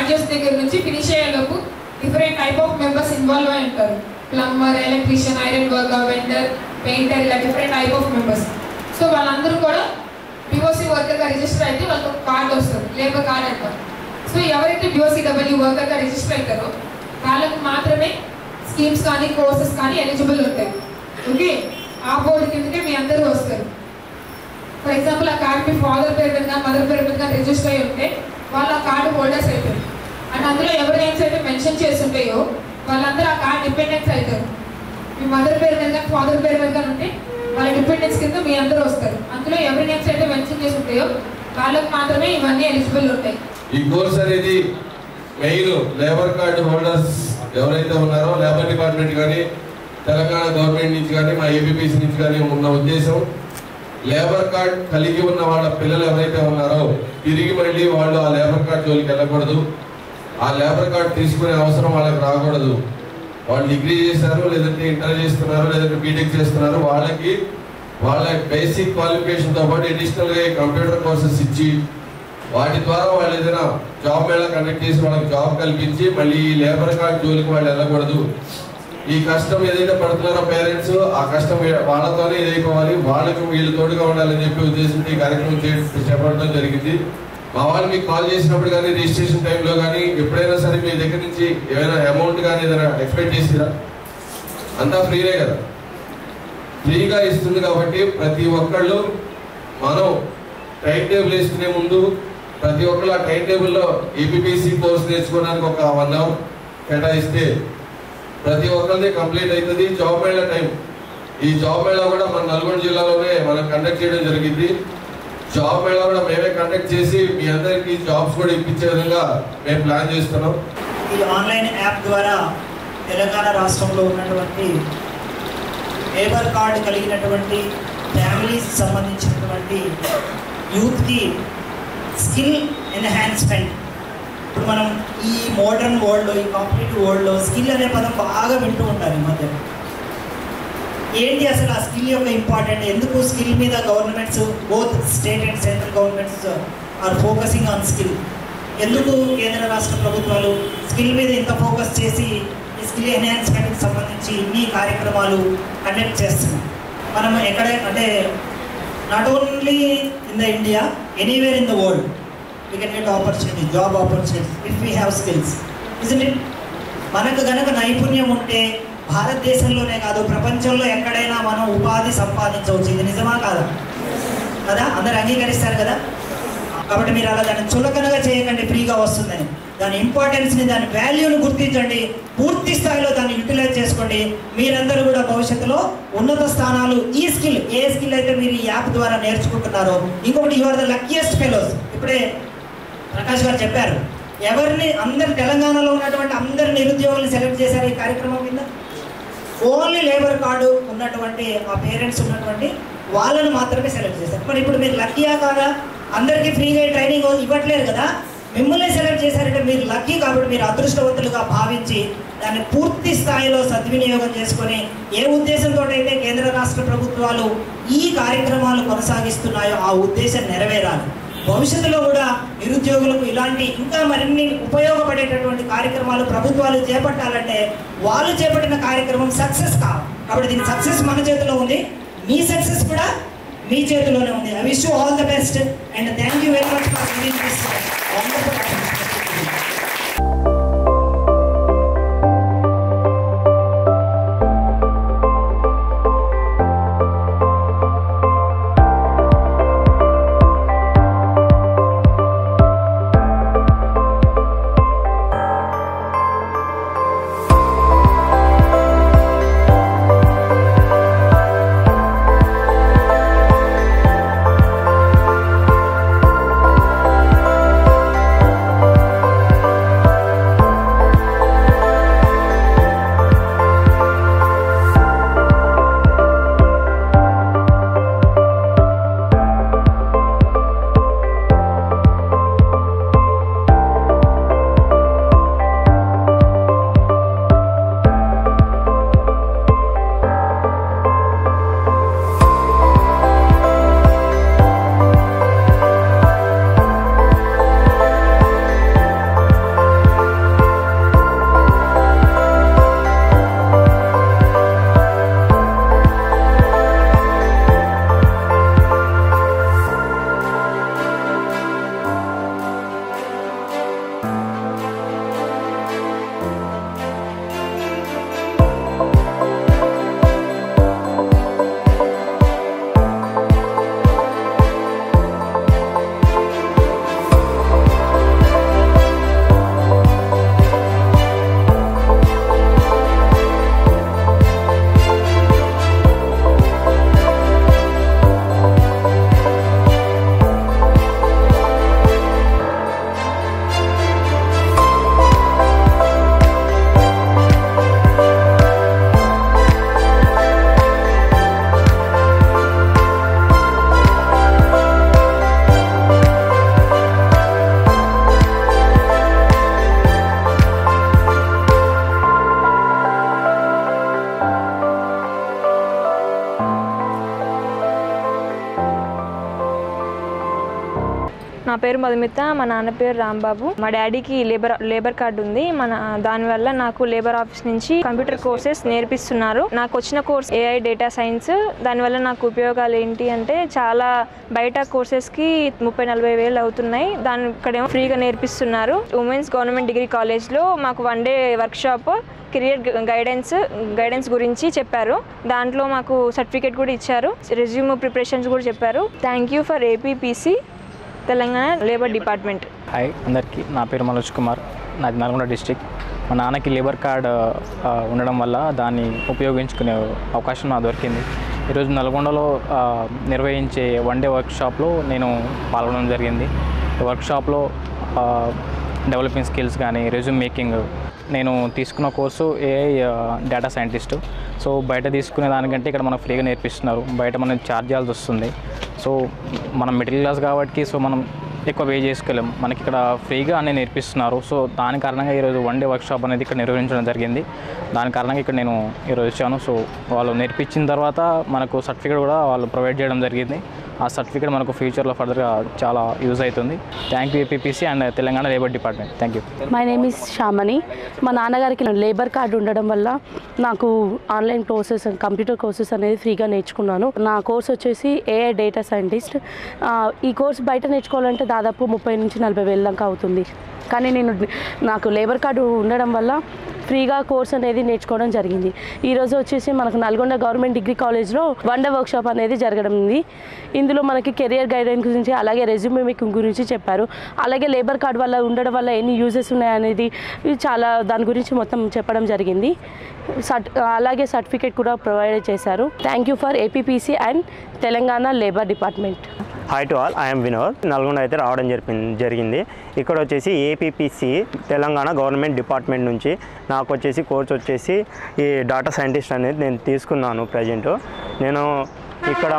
Start చేసే దగ్గర నుంచి ఫినిష్ అయ్యేలోపు different type of members involve అయి ఉంటారు. Plumber, electrician, iron worker, vendor, painter, ఇలా different type of members. So వాళ్ళందరూ కూడా పిఓసి వర్కర్గా రిజిస్టర్ అయితే వాళ్ళకి ఒక కార్డు వస్తుంది, లేబర్ కార్డ్ అంటారు. సో ఎవరైతే పిఓసిడబ్ల్యూ వర్కర్గా రిజిస్టర్ అవుతారో వాళ్ళకి మాత్రమే స్కీమ్స్ కానీ కోర్సెస్ కానీ ఎలిజిబుల్ ఉంటాయి. ఓకే, ఆ బోర్డు కిందకే మీ అందరూ వస్తారు. ఫర్ ఎగ్జాంపుల్ ఆ కార్డు మీ ఫాదర్ పేరు మీద మదర్ పేరు మీద రిజిస్టర్ అయి ఉంటే వాళ్ళు ఆ కార్డు హోల్డర్స్ అవుతారు. అండ్ అందులో ఎవరి నేమ్స్ అయితే మెన్షన్ చేసి ఉంటాయో వాళ్ళందరూ ఆ కార్డు డిపెండెన్స్ అవుతారు. మీ మదర్ పేరు మీద ఫాదర్ పేరు మీద ఉంటే వాళ్ళ డిపెండెన్స్ కింద మీ అందరూ వస్తారు. అందులో ఎవరి నేమ్స్ అయితే మెన్షన్ చేసి ఉంటాయో వాళ్ళకి మాత్రమే ఇవన్నీ ఎలిజిబుల్ ఉంటాయి. ఈ కోర్స్ అనేది మెయిన్ లేబర్ కార్డు హోల్డర్స్ ఎవరైతే ఉన్నారో లేబర్ డిపార్ట్మెంట్ కానీ తెలంగాణ గవర్నమెంట్ నుంచి కానీ మా ఏబీపీసీ నుంచి కానీ ఉన్న ఉద్దేశం లేబర్ కార్డ్ కలిగి ఉన్న వాళ్ళ పిల్లలు ఎవరైతే ఉన్నారో తిరిగి మళ్ళీ వాళ్ళు ఆ లేబర్ కార్డ్ జోలికి వెళ్ళకూడదు. ఆ లేబర్ కార్డ్ తీసుకునే అవసరం వాళ్ళకి రాకూడదు. వాళ్ళు డిగ్రీ చేశారు, లేదంటే ఇంటర్ చేస్తున్నారు, లేదంటే బీటెక్ చేస్తున్నారు, వాళ్ళకి వాళ్ళ బేసిక్ క్వాలిఫికేషన్తో పాటు అడిషనల్గా కంప్యూటర్ కోర్సెస్ ఇచ్చి వాటి ద్వారా వాళ్ళు ఏదైనా జాబ్ మేళా కండక్ట్ చేసి వాళ్ళకి జాబ్ కల్పించి మళ్ళీ ఈ లేబర్ కార్డ్ జోలికి వాళ్ళు వెళ్ళకూడదు. ఈ కష్టం ఏదైతే పడుతున్నారో పేరెంట్స్ ఆ కష్టం వాళ్ళతోనే ఇదైపోవాలి, వాళ్ళకి వీళ్ళు తోడుగా ఉండాలని చెప్పి ఉద్దేశంతో ఈ కార్యక్రమం చేపట్టడం జరిగింది. మా వాళ్ళు మీకు కాల్ చేసినప్పుడు కానీ రిజిస్ట్రేషన్ టైంలో కానీ ఎప్పుడైనా సరే మీ దగ్గర నుంచి ఏమైనా అమౌంట్ కానీ ఏదైనా ఎక్స్పెక్ట్ చేసిరా? అంతా ఫ్రీనే కదా, ఫ్రీగా ఇస్తుంది. కాబట్టి ప్రతి ఒక్కళ్ళు మనం టైం టేబుల్ వేసుకునే ముందు ప్రతి ఒక్కళ్ళు ఆ టైం టేబుల్లో ఏబీపీసీ కోర్స్ నేర్చుకోవడానికి ఒక 1 hour కేటాయిస్తే ప్రతి ఒక్కరిది కంప్లీట్ అవుతుంది. జాబ్ మేళా టైం, ఈ జాబ్ మేళా కూడా మన నల్గొండ జిల్లాలోనే మనం కండక్ట్ చేయడం జరిగింది. జాబ్ మేళా కూడా మేమే కండక్ట్ చేసి మీ అందరికీ జాబ్స్ కూడా ఇప్పించే విధంగా మేము ప్లాన్ చేస్తున్నాం. ఈ ఆన్లైన్ యాప్ ద్వారా తెలంగాణ రాష్ట్రంలో ఉన్నటువంటి లేబర్ కార్డు కలిగినటువంటి ఫ్యామిలీస్ సంబంధించినటువంటి యూత్కి స్కిల్ ఎన్హాన్స్మెంట్. ఇప్పుడు మనం ఈ మోడర్న్ వరల్డ్లో, ఈ కాంపిటేటివ్ వరల్డ్లో స్కిల్ అనే పదం బాగా వింటూ ఉంటారు ఈ మధ్య. ఏంటి అసలు ఆ స్కిల్ యొక్క ఇంపార్టెంట్? ఎందుకు స్కిల్ మీద governments, both state and central governments are focusing on skill? ఎందుకు కేంద్ర రాష్ట్ర ప్రభుత్వాలు స్కిల్ మీద ఇంత ఫోకస్ చేసి ఈ స్కిల్ ఎన్హాన్స్మెంట్కి సంబంధించి ఇన్ని కార్యక్రమాలు కండక్ట్ చేస్తున్నాం? మనం ఎక్కడ అంటే not only in the India, anywhere in the world we can get opportunity, job opportunities if we have skills, isn't it? మనకు గనక నైపుణ్యం ఉంటే భారతదేశంలోనే కాదు ప్రపంచంలో ఎక్కడైనా మనం ఉపాధి సంపాదించవచ్చు. ఇది నిజమా కాదా? కదా, అందరు అంగీకరిస్తారు కదా. కాబట్టి మీరు అలా దాన్ని చులకనగా చేయకండి, ఫ్రీగా వస్తుందని. దాని ఇంపార్టెన్స్ని, దాని వాల్యూని గుర్తించండి, పూర్తి స్థాయిలో దాన్ని యూటిలైజ్ చేసుకోండి. మీరందరూ కూడా భవిష్యత్తులో ఉన్నత స్థానాలు, ఈ స్కిల్ ఏ స్కిల్ అయితే మీరు ఈ యాప్ ద్వారా నేర్చుకుంటున్నారో. ఇంకొకటి, you are the luckiest fellows. ఇప్పుడే ప్రకాష్ గారు చెప్పారు, ఎవరిని అందరు తెలంగాణలో ఉన్నటువంటి అందరు నిరుద్యోగులను సెలెక్ట్ చేశారు ఈ కార్యక్రమం కింద. ఓన్లీ లేబర్ కార్డు ఉన్నటువంటి ఆ పేరెంట్స్ ఉన్నటువంటి వాళ్ళను మాత్రమే సెలెక్ట్ చేశారు. మరి ఇప్పుడు మీరు లక్కీయా కాదా? అందరికీ ఫ్రీగా ట్రైనింగ్ ఇవ్వట్లేదు కదా, మిమ్మల్ని సెలెక్ట్ చేశారంటే మీరు లక్కీ. కాబట్టి మీరు అదృష్టవంతులుగా భావించి దాన్ని పూర్తి స్థాయిలో సద్వినియోగం చేసుకొని, ఏ ఉద్దేశంతో అయితే కేంద్ర రాష్ట్ర ప్రభుత్వాలు ఈ కార్యక్రమాలు కొనసాగిస్తున్నాయో ఆ ఉద్దేశం నెరవేరాలి. భవిష్యత్తులో కూడా నిరుద్యోగులకు ఇలాంటి ఇంకా మరిన్ని ఉపయోగపడేటటువంటి కార్యక్రమాలు ప్రభుత్వాలు చేపట్టాలంటే వాళ్ళు చేపట్టిన కార్యక్రమం సక్సెస్ కావాలి. కాబట్టి దీని సక్సెస్ మన చేతిలో ఉంది, మీ సక్సెస్ కూడా మీ చేతిలోనే ఉంది. I wish you all the best and thank you very much for giving this wonderful పేరు మధుమిత, మా నాన్న పేరు రాంబాబు. మా డాడీకి లేబర్ కార్డు ఉంది. దానివల్ల నాకు లేబర్ ఆఫీస్ నుంచి కంప్యూటర్ కోర్సెస్ నేర్పిస్తున్నారు. నాకు వచ్చిన కోర్స్ AI డేటా సైన్స్. దానివల్ల నాకు ఉపయోగాలు ఏంటి అంటే చాలా బయట కోర్సెస్కి 30-40 వేలు అవుతున్నాయి. ఇక్కడేమో ఫ్రీగా నేర్పిస్తున్నారు. ఉమెన్స్ గవర్నమెంట్ డిగ్రీ కాలేజ్లో మాకు 1 డే వర్క్షాప్ కెరియర్ గైడెన్స్ గురించి చెప్పారు. దాంట్లో మాకు సర్టిఫికేట్ కూడా ఇచ్చారు. రెజ్యూమ్ ప్రిపరేషన్స్ కూడా చెప్పారు. Thank you for APPC Telangana labour department. Hi అందరికీ, నా పేరు మనోజ్ కుమార్, నాది నల్గొండ డిస్ట్రిక్ట్. మా నాన్నకి లేబర్ కార్డ్ ఉండడం వల్ల దాన్ని ఉపయోగించుకునే అవకాశం నాకు దొరికింది. ఈరోజు నల్గొండలో నిర్వహించే 1 డే వర్క్షాప్లో నేను పాల్గొనడం జరిగింది. వర్క్షాప్లో డెవలపింగ్ స్కిల్స్ కానీ, రెజ్యూమ్ మేకింగ్, నేను తీసుకున్న course AI data scientist. So బయట తీసుకునే దానికంటే ఇక్కడ మనకు ఫ్రీగా నేర్పిస్తున్నారు. బయట మనం ఛార్జ్ చేయాల్సి వస్తుంది. సో మనం మిడిల్ క్లాస్ కాబట్టి సో మనం ఎక్కువ పే చేసుకోలేము. మనకి ఇక్కడ ఫ్రీగా అన్నీ నేర్పిస్తున్నారు. సో దాని కారణంగా ఈరోజు 1 డే వర్క్షాప్ అనేది ఇక్కడ నిర్వహించడం జరిగింది. దాని కారణంగా ఇక్కడ నేను ఈరోజు వచ్చాను. సో వాళ్ళు నేర్పించిన తర్వాత మనకు సర్టిఫికేట్ కూడా వాళ్ళు ప్రొవైడ్ చేయడం జరిగింది. ఆ సర్టిఫికేట్ మనకు ఫ్యూచర్లో ఫర్దర్గా చాలా యూజ్ అవుతుంది. Thank you APPC and Telangana labour department. Thank you. My name is Shyamani. మా నాన్నగారికి లేబర్ కార్డు ఉండడం వల్ల నాకు ఆన్లైన్ కోర్సెస్, కంప్యూటర్ కోర్సెస్ అనేది ఫ్రీగా నేర్చుకున్నాను. నా కోర్స్ వచ్చేసి AI డేటా సైంటిస్ట్. ఈ కోర్స్ బయట నేర్చుకోవాలంటే దాదాపు 30 నుంచి 40 వేల దాకా అవుతుంది. కానీ నాకు లేబర్ కార్డు ఉండడం వల్ల ఫ్రీగా కోర్స్ అనేది నేర్చుకోవడం జరిగింది. ఈరోజు వచ్చేసి మనకు నల్గొండ గవర్నమెంట్ డిగ్రీ కాలేజ్లో 1 డే వర్క్షాప్ అనేది జరగడం ఉంది. ఇందులో మనకి కెరియర్ గైడెన్స్ గురించి, అలాగే రెజ్యూమ్ మేకింగ్ గురించి చెప్పారు. అలాగే లేబర్ కార్డు వల్ల ఉండడం వల్ల ఎన్ని యూజెస్ ఉన్నాయనేది చాలా దాని గురించి మొత్తం చెప్పడం జరిగింది. అలాగే సర్టిఫికేట్ కూడా ప్రొవైడ్ చేశారు. Thank you for APPC and Telangana labour department. Hi to all, I'm Vinod. Nalgonda అయితే రావడం జరిగింది. ఇక్కడ వచ్చేసి APPC తెలంగాణ గవర్నమెంట్ డిపార్ట్మెంట్ నుంచి నాకు వచ్చేసి కోర్స్ వచ్చేసి ఈ డేటా సైంటిస్ట్ అనేది నేను తీసుకున్నాను. ప్రజెంట్ నేను ఇక్కడ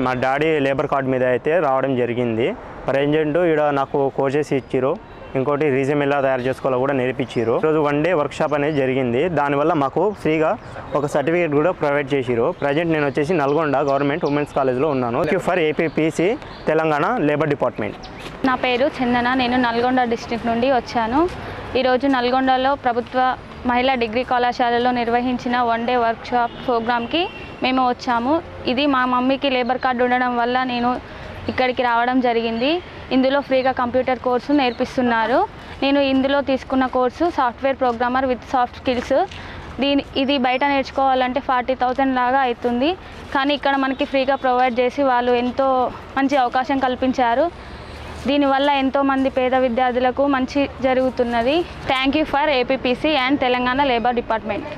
మా డాడీ లేబర్ కార్డ్ మీద అయితే రావడం జరిగింది. ప్రజెంట్ ఇక్కడ నాకు కోర్సెస్ ఇచ్చిరు. ఇంకోటి రీజ్యూమ్ ఎలా తయారు చేసుకోవాలో కూడా నేర్పించారు. ఈరోజు 1 డే వర్క్షాప్ అనేది జరిగింది. దానివల్ల మాకు ఫ్రీగా ఒక సర్టిఫికేట్ కూడా ప్రొవైడ్ చేసిరు. ప్రజెంట్ నేను వచ్చేసి నల్గొండ గవర్నమెంట్ ఉమెన్స్ కాలేజ్లో ఉన్నాను. Thank you for APPC Telangana labour department. నా పేరు చందన, నేను నల్గొండ డిస్ట్రిక్ట్ నుండి వచ్చాను. ఈరోజు నల్గొండలో ప్రభుత్వ మహిళా డిగ్రీ కళాశాలలో నిర్వహించిన 1 డే వర్క్షాప్ ప్రోగ్రామ్కి మేము వచ్చాము. ఇది మా మమ్మీకి లేబర్ కార్డు ఉండడం వల్ల నేను ఇక్కడికి రావడం జరిగింది. ఇందులో ఫ్రీగా కంప్యూటర్ కోర్సు నేర్పిస్తున్నారు. నేను ఇందులో తీసుకున్న course software programmer with soft skills. ఇది బయట నేర్చుకోవాలంటే 40,000 లాగా అవుతుంది. కానీ ఇక్కడ మనకి ఫ్రీగా ప్రొవైడ్ చేసి వాళ్ళు ఎంతో మంచి అవకాశం కల్పించారు. దీనివల్ల ఎంతోమంది పేద విద్యార్థులకు మంచి జరుగుతున్నది. Thank you for APPC and Telangana labour department.